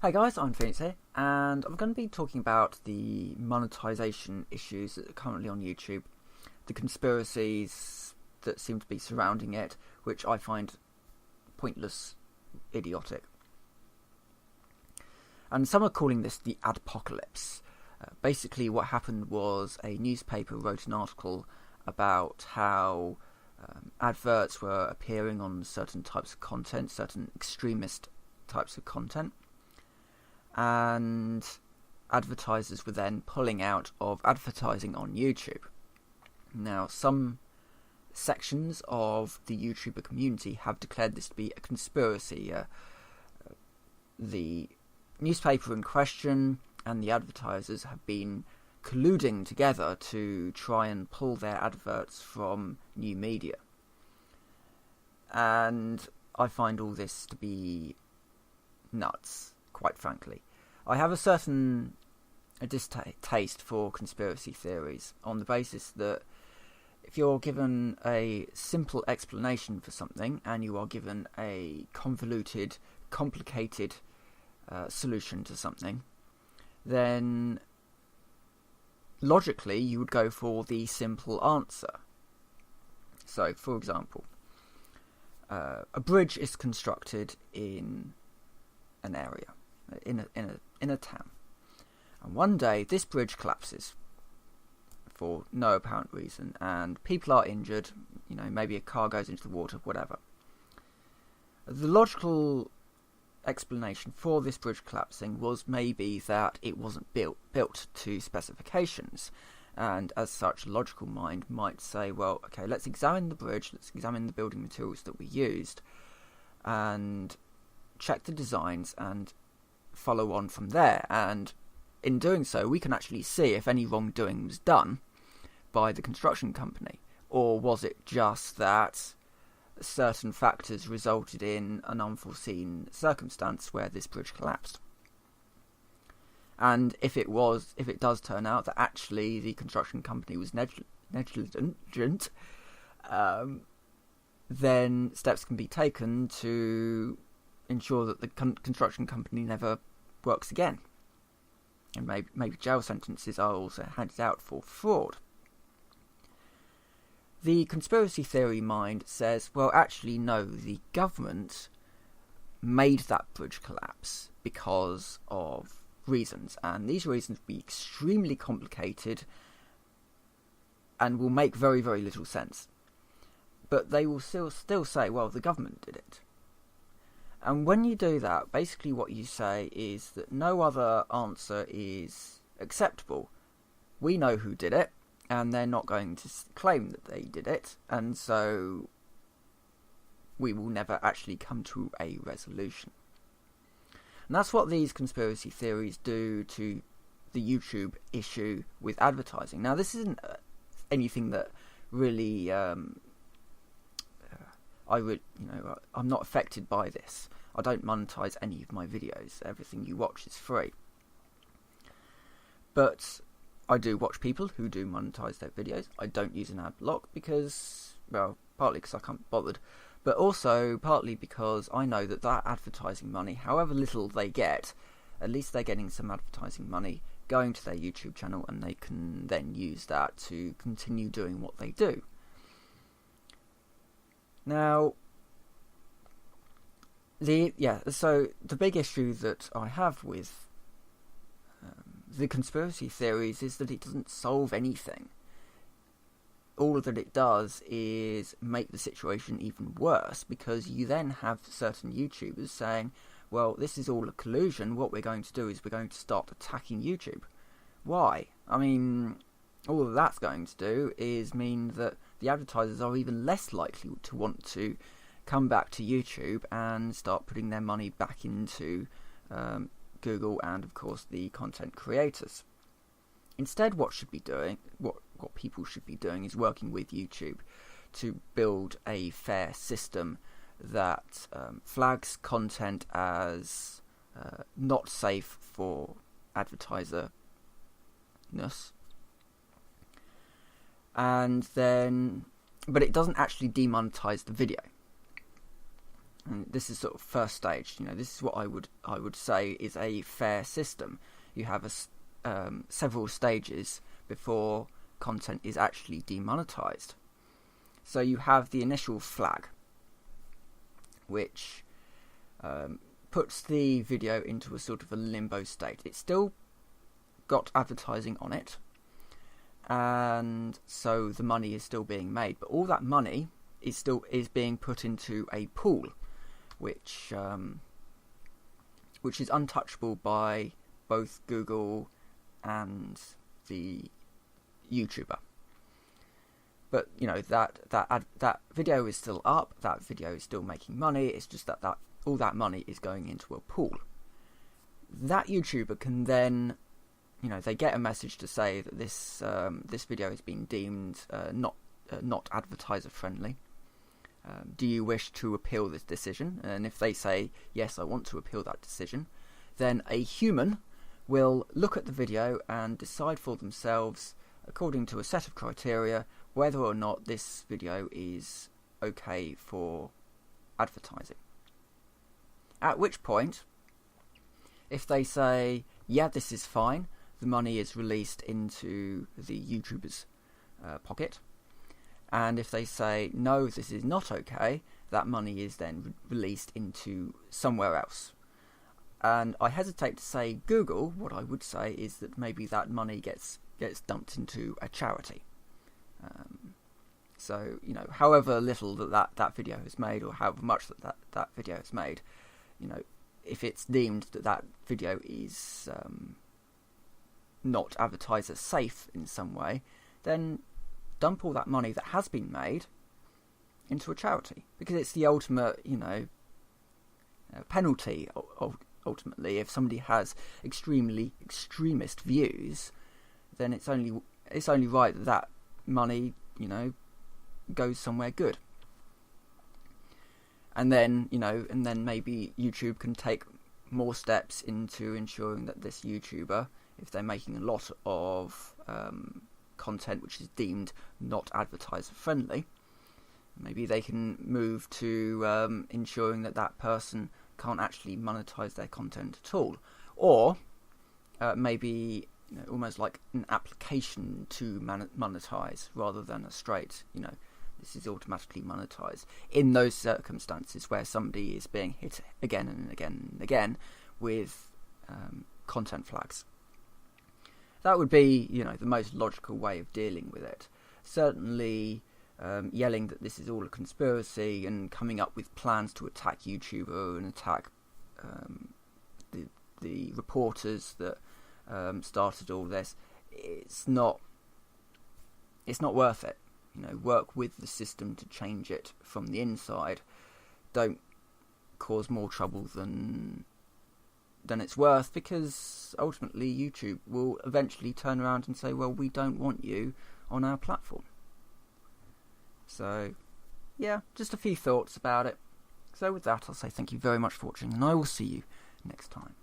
Hey guys, I'm Phoenix here, and I'm going to be talking about the monetization issues that are currently on YouTube, the conspiracies that seem to be surrounding it, which I find pointless, idiotic. And some are calling this the Adpocalypse. Basically what happened was a newspaper wrote an article about how adverts were appearing on certain types of content, certain extremist types of content, and advertisers were then pulling out of advertising on YouTube. Now, some sections of the YouTuber community have declared this to be a conspiracy. The newspaper in question and the advertisers have been colluding together to try and pull their adverts from new media. And I find all this to be nuts, quite frankly. I have a certain distaste for conspiracy theories on the basis that if you're given a simple explanation for something and you are given a convoluted, complicated solution to something, then logically you would go for the simple answer. So, for example, a bridge is constructed in an area, in a town, and one day this bridge collapses for no apparent reason, and people are injured. Maybe a car goes into the water, whatever. The logical explanation for this bridge collapsing was maybe that it wasn't built to specifications, and as such a logical mind might say, well, okay, let's examine the bridge, let's examine the building materials that we used and check the designs and follow on from there. And in doing so, we can actually see if any wrongdoing was done by the construction company, or was it just that certain factors resulted in an unforeseen circumstance where this bridge collapsed. And if it does turn out that actually the construction company was negligent, then steps can be taken to ensure that the construction company never works again. And maybe jail sentences are also handed out for fraud. The conspiracy theory mind says, well, actually, no, the government made that bridge collapse because of reasons, and these reasons will be extremely complicated and will make very, very little sense. But they will still say, well, the government did it. And when you do that, basically what you say is that no other answer is acceptable. We know who did it, and they're not going to claim that they did it, and so we will never actually come to a resolution. And that's what these conspiracy theories do to the YouTube issue with advertising. Now, this isn't anything that really I'm not affected by this. I don't monetize any of my videos. Everything you watch is free. But I do watch people who do monetize their videos. I don't use an ad block because, well, partly because I can't be bothered, but also partly because I know that advertising money, however little they get, at least they're getting some advertising money going to their YouTube channel, and they can then use that to continue doing what they do. Now, so the big issue that I have with the conspiracy theories is that it doesn't solve anything. All that it does is make the situation even worse, because you then have certain YouTubers saying, well, this is all a collusion, what we're going to do is we're going to start attacking YouTube. Why? I mean, all that that's going to do is mean that the advertisers are even less likely to want to come back to YouTube and start putting their money back into Google and, of course, the content creators. Instead, what people should be doing is working with YouTube to build a fair system that flags content as not safe for advertiserness, and then, but it doesn't actually demonetize the video. And this is sort of first stage. This is what I would say is a fair system. You have several stages before content is actually demonetized. So you have the initial flag, which puts the video into a sort of a limbo state. It's still got advertising on it, and so the money is still being made, but all that money is being put into a pool, which is untouchable by both Google and the YouTuber. But that video is still up. That video is still making money. It's just that all that money is going into a pool. That YouTuber can then, they get a message to say that this video has been deemed not advertiser friendly. Do you wish to appeal this decision? And if they say yes, I want to appeal that decision, then a human will look at the video and decide for themselves, according to a set of criteria, whether or not this video is okay for advertising. At which point, if they say, yeah, this is fine, the money is released into the YouTuber's pocket. And if they say, no, this is not okay, that money is then released into somewhere else. And I hesitate to say Google. What I would say is that maybe that money gets dumped into a charity. So, however little that video has made, or however much that video has made, if it's deemed that video is not advertiser safe in some way, then dump all that money that has been made into a charity, because it's the ultimate, penalty. Ultimately, if somebody has extremely extremist views, then it's only right that money, goes somewhere good. And then, maybe YouTube can take more steps into ensuring that this YouTuber, if they're making a lot of content which is deemed not advertiser friendly, maybe they can move to ensuring that person can't actually monetize their content at all. Or maybe almost like an application to monetize rather than a straight, this is automatically monetized. In those circumstances where somebody is being hit again and again and again with content flags. That would be, the most logical way of dealing with it. Certainly, yelling that this is all a conspiracy and coming up with plans to attack YouTuber and attack the reporters that started all this, it's not worth it. Work with the system to change it from the inside. Don't cause more trouble than it's worth, because ultimately YouTube will eventually turn around and say, well, we don't want you on our platform. So, yeah, just a few thoughts about it. So with that, I'll say thank you very much for watching, and I will see you next time.